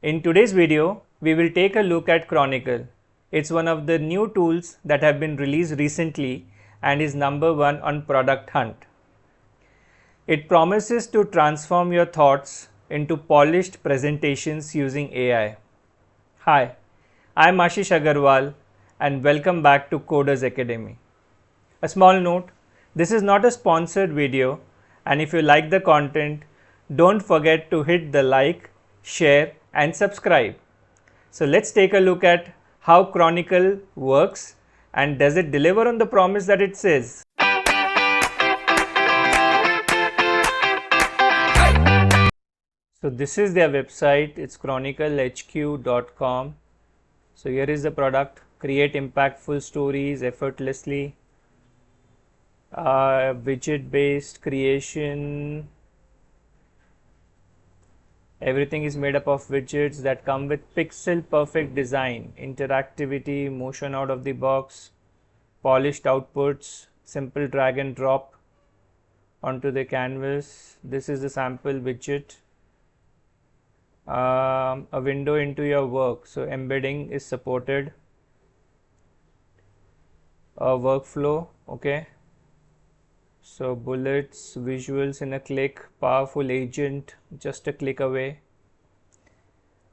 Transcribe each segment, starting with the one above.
In today's video, we will take a look at Chronicle. It's one of the new tools that have been released recently and is #1 on Product Hunt. It promises to transform your thoughts into polished presentations using AI. Hi, I'm Ashish Agarwal and welcome back to Coders Academy. A small note, this is not a sponsored video, and if you like the content, don't forget to hit the like, share and subscribe. So let's take a look at how Chronicle works and does it deliver on the promise that it says. So this is their website, it's chroniclehq.com. So here is the product, create impactful stories effortlessly, widget based creation. Everything is made up of widgets that come with pixel perfect design, interactivity, motion out of the box, polished outputs, simple drag and drop onto the canvas. This is the sample widget. A window into your work, so embedding is supported. A workflow, okay. So bullets, visuals in a click, powerful agent, just a click away.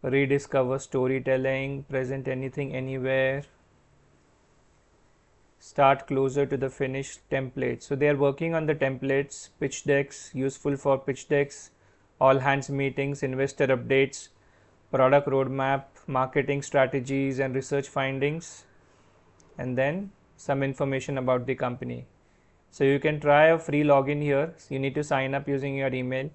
Rediscover storytelling, present anything anywhere. Start closer to the finished template. So they are working on the templates, pitch decks, useful for pitch decks, all hands meetings, investor updates, product roadmap, marketing strategies and research findings, and then some information about the company. So you can try a free login here. You need to sign up using your email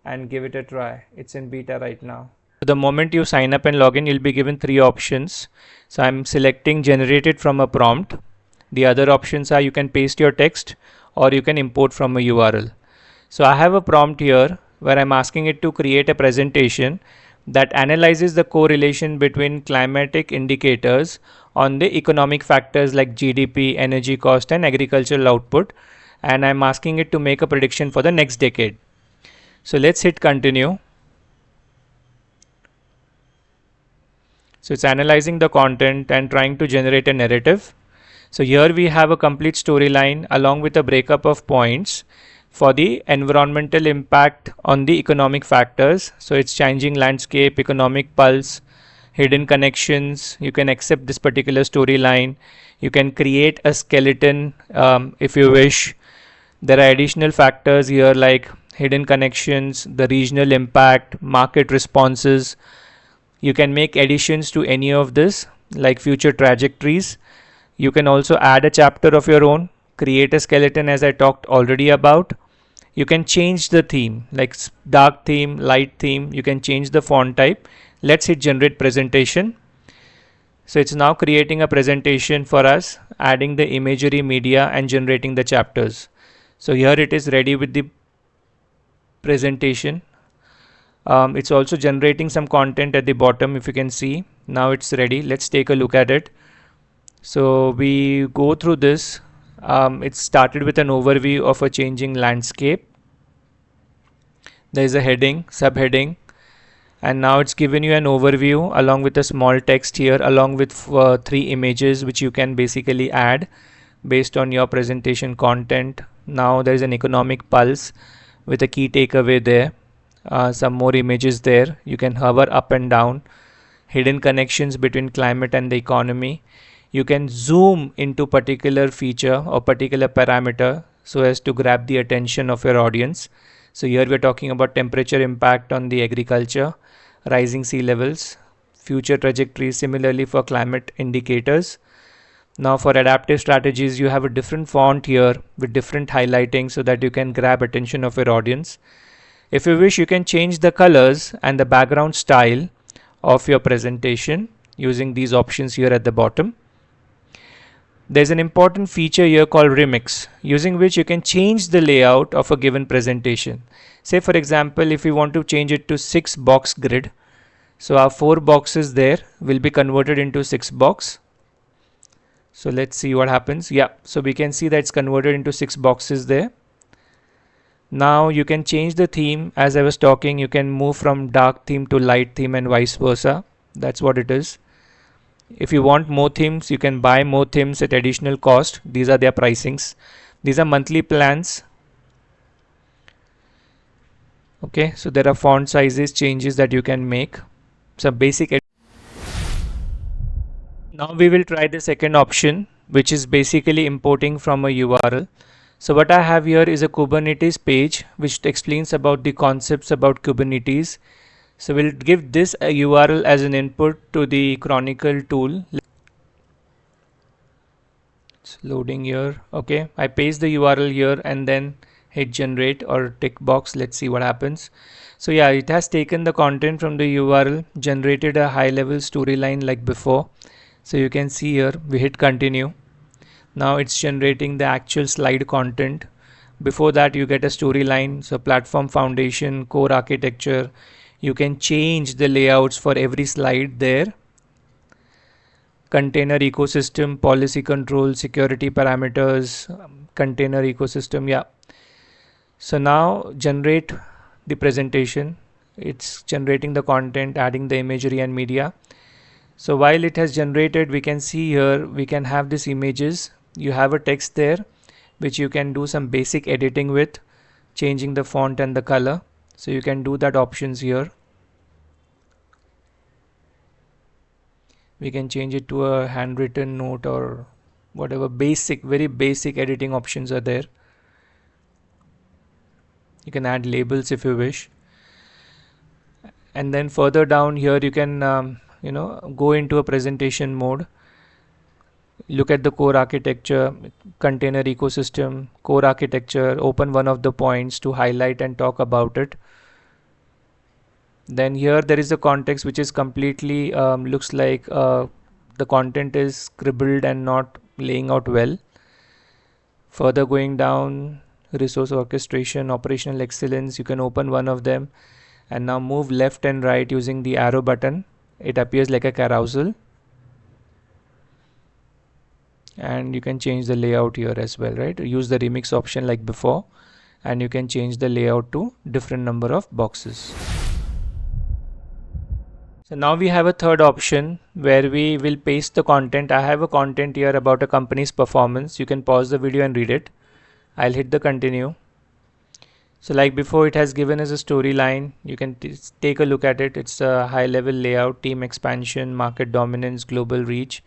and give it a try. It's in beta right now. The moment you sign up and log in, you'll be given 3 options. So I'm selecting generated from a prompt. The other options are you can paste your text or you can import from a URL. So I have a prompt here where I'm asking it to create a presentation that analyzes the correlation between climatic indicators on the economic factors like GDP, energy cost and agricultural output, and I'm asking it to make a prediction for the next decade. So let's hit continue. So it's analyzing the content and trying to generate a narrative. So here we have a complete storyline along with a breakup of points for the environmental impact on the economic factors. So it's changing landscape, economic pulse, hidden connections. You can accept this particular storyline. You can create a skeleton if you wish. There are additional factors here like hidden connections, the regional impact, market responses. You can make additions to any of this like future trajectories. You can also add a chapter of your own, create a skeleton as I talked already about. You can change the theme like dark theme, light theme. You can change the font type. Let's hit generate presentation. So it's now creating a presentation for us, adding the imagery media and generating the chapters. So here it is ready with the presentation. It's also generating some content at the bottom if you can see. Now it's ready. Let's take a look at it. So we go through this. It started with an overview of a changing landscape. There is a heading, subheading, and now it's given you an overview along with a small text here along with 3 images which you can basically add based on your presentation content. Now there is an economic pulse with a key takeaway there. Some more images there. You can hover up and down. Hidden connections between climate and the economy. You can zoom into particular feature or particular parameter so as to grab the attention of your audience. So here we are talking about temperature impact on the agriculture, rising sea levels, future trajectories similarly for climate indicators. Now for adaptive strategies, you have a different font here with different highlighting so that you can grab attention of your audience. If you wish, you can change the colors and the background style of your presentation using these options here at the bottom. There's an important feature here called remix, using which you can change the layout of a given presentation. Say for example, if you want to change it to 6 box grid, so our 4 boxes there will be converted into 6 box. So let's see what happens. Yeah, so we can see that it's converted into 6 boxes there. Now you can change the theme. As I was talking, you can move from dark theme to light theme and vice versa. That's what it is. If you want more themes, you can buy more themes at additional cost. These are their pricings. These are monthly plans. Okay, so there are font sizes changes that you can make. Some basic. Now we will try the second option, which is basically importing from a URL. So what I have here is a Kubernetes page which explains about the concepts about Kubernetes. So we'll give this a URL as an input to the Chronicle tool. It's loading here. Okay, I paste the URL here and then hit generate or tick box. Let's see what happens. So yeah, it has taken the content from the URL, generated a high level storyline like before. So you can see here, we hit continue. Now it's generating the actual slide content. Before that you get a storyline, so platform foundation, core architecture. You can change the layouts for every slide there. Container ecosystem, policy control, security parameters, container ecosystem, yeah. So now generate the presentation. It's generating the content, adding the imagery and media. So while it has generated, we can see here, we can have these images. You have a text there, which you can do some basic editing with, changing the font and the color. So you can do that options here. We can change it to a handwritten note or whatever basic, very basic editing options are there. You can add labels if you wish. And then further down here, you can, go into a presentation mode. Look at the core architecture, container ecosystem, core architecture, open one of the points to highlight and talk about it. Then here there is a context which is completely looks like the content is scribbled and not laying out well. Further going down, resource orchestration, operational excellence, you can open one of them and now move left and right using the arrow button. It appears like a carousel. And you can change the layout here as well, right? Use the remix option like before, and you can change the layout to different number of boxes. So now we have a third option where we will paste the content. I have a content here about a company's performance. You can pause the video and read it. I'll hit the continue. So like before, it has given us a storyline. You can take a look at it. It's a high level layout, team expansion, market dominance, global reach.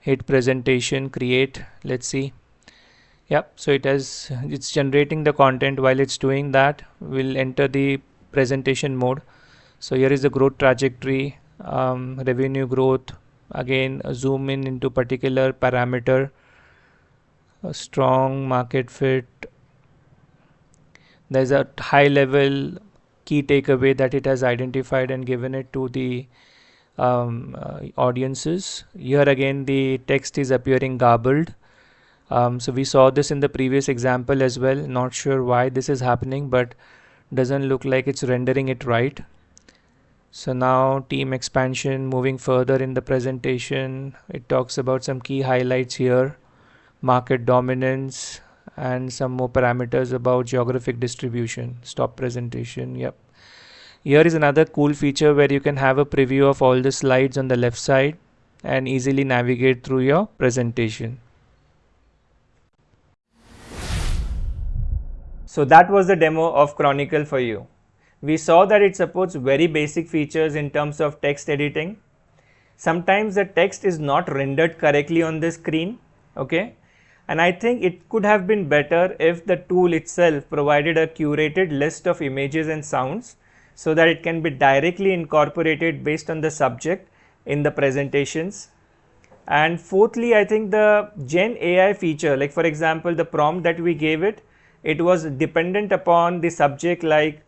Hit presentation, create. Let's see. Yep, so it's generating the content. While it's doing that, we'll enter the presentation mode. So here is the growth trajectory, revenue growth. Again, zoom in into particular parameter, a strong market fit. There's a high level key takeaway that it has identified and given it to the audiences. Here again the text is appearing garbled. So we saw this in the previous example as well. Not sure why this is happening, but doesn't look like it's rendering it right. So now team expansion, moving further in the presentation, it talks about some key highlights here, market dominance, and some more parameters about geographic distribution. Stop presentation. Yep. Here is another cool feature where you can have a preview of all the slides on the left side and easily navigate through your presentation. So that was the demo of Chronicle for you. We saw that it supports very basic features in terms of text editing. Sometimes the text is not rendered correctly on the screen, okay? And I think it could have been better if the tool itself provided a curated list of images and sounds so that it can be directly incorporated based on the subject in the presentations. And fourthly, I think the Gen AI feature, like for example, the prompt that we gave it, it was dependent upon the subject like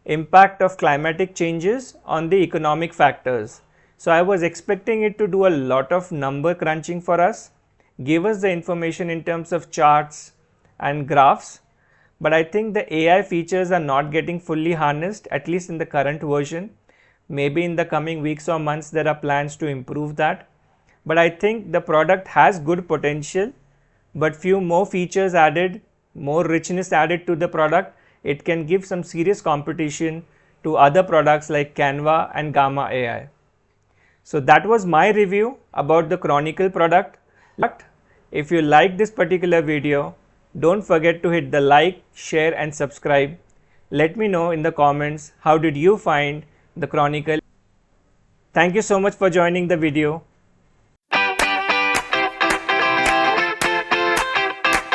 impact of climatic changes on the economic factors. So I was expecting it to do a lot of number crunching for us, give us the information in terms of charts and graphs, but I think the AI features are not getting fully harnessed, at least in the current version. Maybe in the coming weeks or months there are plans to improve that, but I think the product has good potential, but few more features added, more richness added to the product, it can give some serious competition to other products like Canva and Gamma AI. So that was my review about the Chronicle product. If you like this particular video, don't forget to hit the like, share and subscribe. Let me know in the comments how did you find the Chronicle. Thank you so much for joining the video.